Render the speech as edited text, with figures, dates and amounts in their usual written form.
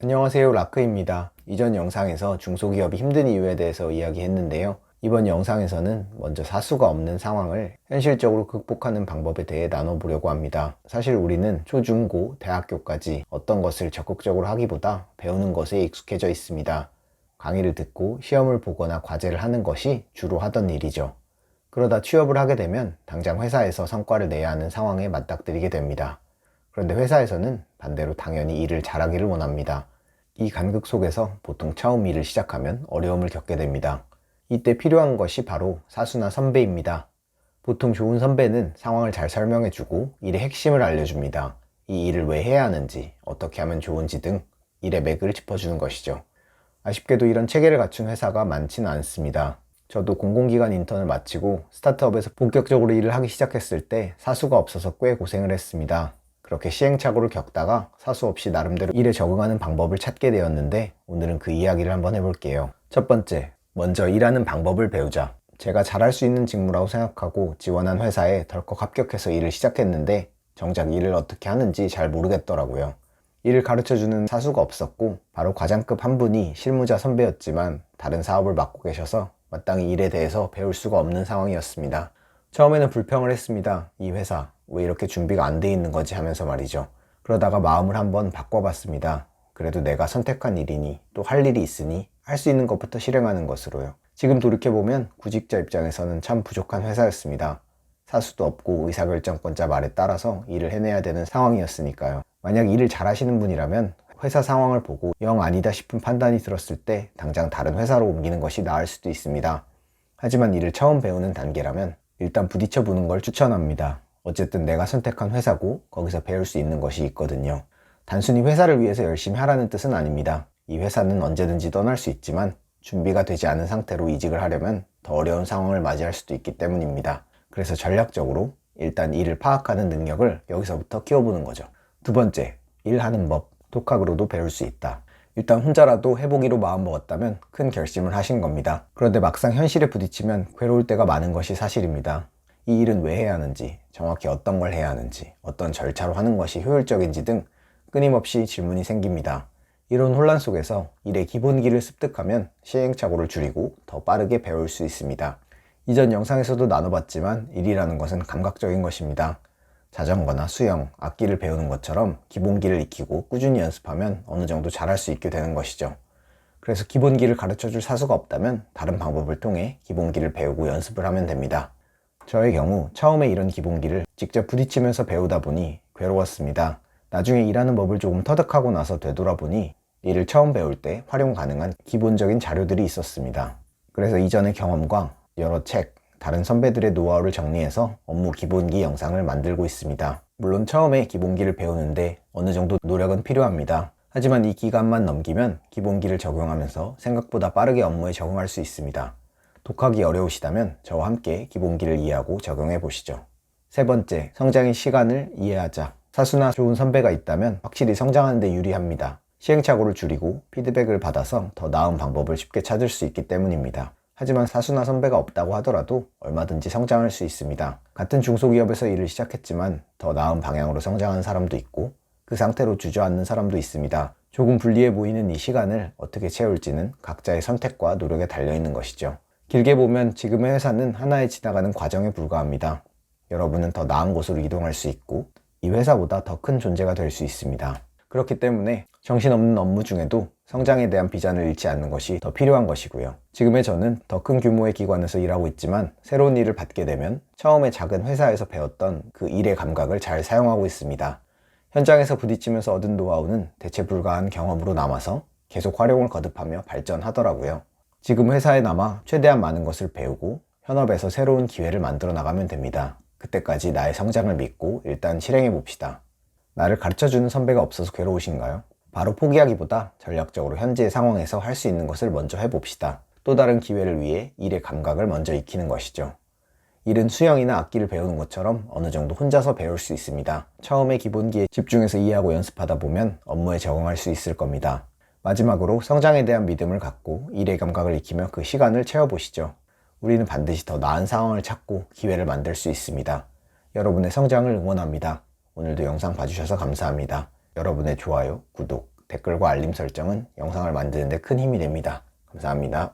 안녕하세요, 라크입니다. 이전 영상에서 중소기업이 힘든 이유에 대해서 이야기했는데요. 이번 영상에서는 먼저 사수가 없는 상황을 현실적으로 극복하는 방법에 대해 나눠보려고 합니다. 사실 우리는 초, 중, 고, 대학교까지 어떤 것을 적극적으로 하기보다 배우는 것에 익숙해져 있습니다. 강의를 듣고 시험을 보거나 과제를 하는 것이 주로 하던 일이죠. 그러다 취업을 하게 되면 당장 회사에서 성과를 내야 하는 상황에 맞닥뜨리게 됩니다. 그런데 회사에서는 반대로 당연히 일을 잘하기를 원합니다. 이 간극 속에서 보통 처음 일을 시작하면 어려움을 겪게 됩니다. 이때 필요한 것이 바로 사수나 선배입니다. 보통 좋은 선배는 상황을 잘 설명해주고 일의 핵심을 알려줍니다. 이 일을 왜 해야 하는지, 어떻게 하면 좋은지 등 일의 맥을 짚어주는 것이죠. 아쉽게도 이런 체계를 갖춘 회사가 많지는 않습니다. 저도 공공기관 인턴을 마치고 스타트업에서 본격적으로 일을 하기 시작했을 때 사수가 없어서 꽤 고생을 했습니다. 그렇게 시행착오를 겪다가 사수 없이 나름대로 일에 적응하는 방법을 찾게 되었는데 오늘은 그 이야기를 한번 해볼게요. 첫 번째, 먼저 일하는 방법을 배우자. 제가 잘할 수 있는 직무라고 생각하고 지원한 회사에 덜컥 합격해서 일을 시작했는데 정작 일을 어떻게 하는지 잘 모르겠더라고요. 일을 가르쳐주는 사수가 없었고 바로 과장급 한 분이 실무자 선배였지만 다른 사업을 맡고 계셔서 마땅히 일에 대해서 배울 수가 없는 상황이었습니다. 처음에는 불평을 했습니다. 이 회사 왜 이렇게 준비가 안 돼 있는 거지 하면서 말이죠. 그러다가 마음을 한번 바꿔봤습니다. 그래도 내가 선택한 일이니 또 할 일이 있으니 할 수 있는 것부터 실행하는 것으로요. 지금 돌이켜보면 구직자 입장에서는 참 부족한 회사였습니다. 사수도 없고 의사결정권자 말에 따라서 일을 해내야 되는 상황이었으니까요. 만약 일을 잘하시는 분이라면 회사 상황을 보고 영 아니다 싶은 판단이 들었을 때 당장 다른 회사로 옮기는 것이 나을 수도 있습니다. 하지만 일을 처음 배우는 단계라면 일단 부딪혀 보는 걸 추천합니다. 어쨌든 내가 선택한 회사고 거기서 배울 수 있는 것이 있거든요. 단순히 회사를 위해서 열심히 하라는 뜻은 아닙니다. 이 회사는 언제든지 떠날 수 있지만 준비가 되지 않은 상태로 이직을 하려면 더 어려운 상황을 맞이할 수도 있기 때문입니다. 그래서 전략적으로 일단 일을 파악하는 능력을 여기서부터 키워보는 거죠. 두 번째, 일하는 법, 독학으로도 배울 수 있다. 일단 혼자라도 해보기로 마음먹었다면 큰 결심을 하신 겁니다. 그런데 막상 현실에 부딪히면 괴로울 때가 많은 것이 사실입니다. 이 일은 왜 해야 하는지, 정확히 어떤 걸 해야 하는지, 어떤 절차로 하는 것이 효율적인지 등 끊임없이 질문이 생깁니다. 이런 혼란 속에서 일의 기본기를 습득하면 시행착오를 줄이고 더 빠르게 배울 수 있습니다. 이전 영상에서도 나눠봤지만 일이라는 것은 감각적인 것입니다. 자전거나 수영, 악기를 배우는 것처럼 기본기를 익히고 꾸준히 연습하면 어느 정도 잘할 수 있게 되는 것이죠. 그래서 기본기를 가르쳐줄 사수가 없다면 다른 방법을 통해 기본기를 배우고 연습을 하면 됩니다. 저의 경우 처음에 이런 기본기를 직접 부딪히면서 배우다 보니 괴로웠습니다. 나중에 일하는 법을 조금 터득하고 나서 되돌아보니 일을 처음 배울 때 활용 가능한 기본적인 자료들이 있었습니다. 그래서 이전의 경험과 여러 책, 다른 선배들의 노하우를 정리해서 업무 기본기 영상을 만들고 있습니다. 물론 처음에 기본기를 배우는데 어느 정도 노력은 필요합니다. 하지만 이 기간만 넘기면 기본기를 적용하면서 생각보다 빠르게 업무에 적응할 수 있습니다. 독학이 어려우시다면 저와 함께 기본기를 이해하고 적용해 보시죠. 세 번째, 성장의 시간을 이해하자. 사수나 좋은 선배가 있다면 확실히 성장하는 데 유리합니다. 시행착오를 줄이고 피드백을 받아서 더 나은 방법을 쉽게 찾을 수 있기 때문입니다. 하지만 사수나 선배가 없다고 하더라도 얼마든지 성장할 수 있습니다. 같은 중소기업에서 일을 시작했지만 더 나은 방향으로 성장한 사람도 있고 그 상태로 주저앉는 사람도 있습니다. 조금 불리해 보이는 이 시간을 어떻게 채울지는 각자의 선택과 노력에 달려있는 것이죠. 길게 보면 지금의 회사는 하나의 지나가는 과정에 불과합니다. 여러분은 더 나은 곳으로 이동할 수 있고 이 회사보다 더 큰 존재가 될 수 있습니다. 그렇기 때문에 정신없는 업무 중에도 성장에 대한 비전을 잃지 않는 것이 더 필요한 것이고요. 지금의 저는 더 큰 규모의 기관에서 일하고 있지만 새로운 일을 받게 되면 처음에 작은 회사에서 배웠던 그 일의 감각을 잘 사용하고 있습니다. 현장에서 부딪히면서 얻은 노하우는 대체 불가한 경험으로 남아서 계속 활용을 거듭하며 발전하더라고요. 지금 회사에 남아 최대한 많은 것을 배우고 현업에서 새로운 기회를 만들어 나가면 됩니다. 그때까지 나의 성장을 믿고 일단 실행해 봅시다. 나를 가르쳐주는 선배가 없어서 괴로우신가요? 바로 포기하기보다 전략적으로 현재의 상황에서 할 수 있는 것을 먼저 해봅시다. 또 다른 기회를 위해 일의 감각을 먼저 익히는 것이죠. 일은 수영이나 악기를 배우는 것처럼 어느 정도 혼자서 배울 수 있습니다. 처음에 기본기에 집중해서 이해하고 연습하다 보면 업무에 적응할 수 있을 겁니다. 마지막으로 성장에 대한 믿음을 갖고 일의 감각을 익히며 그 시간을 채워보시죠. 우리는 반드시 더 나은 상황을 찾고 기회를 만들 수 있습니다. 여러분의 성장을 응원합니다. 오늘도 영상 봐주셔서 감사합니다. 여러분의 좋아요, 구독, 댓글과 알림 설정은 영상을 만드는 데 큰 힘이 됩니다. 감사합니다.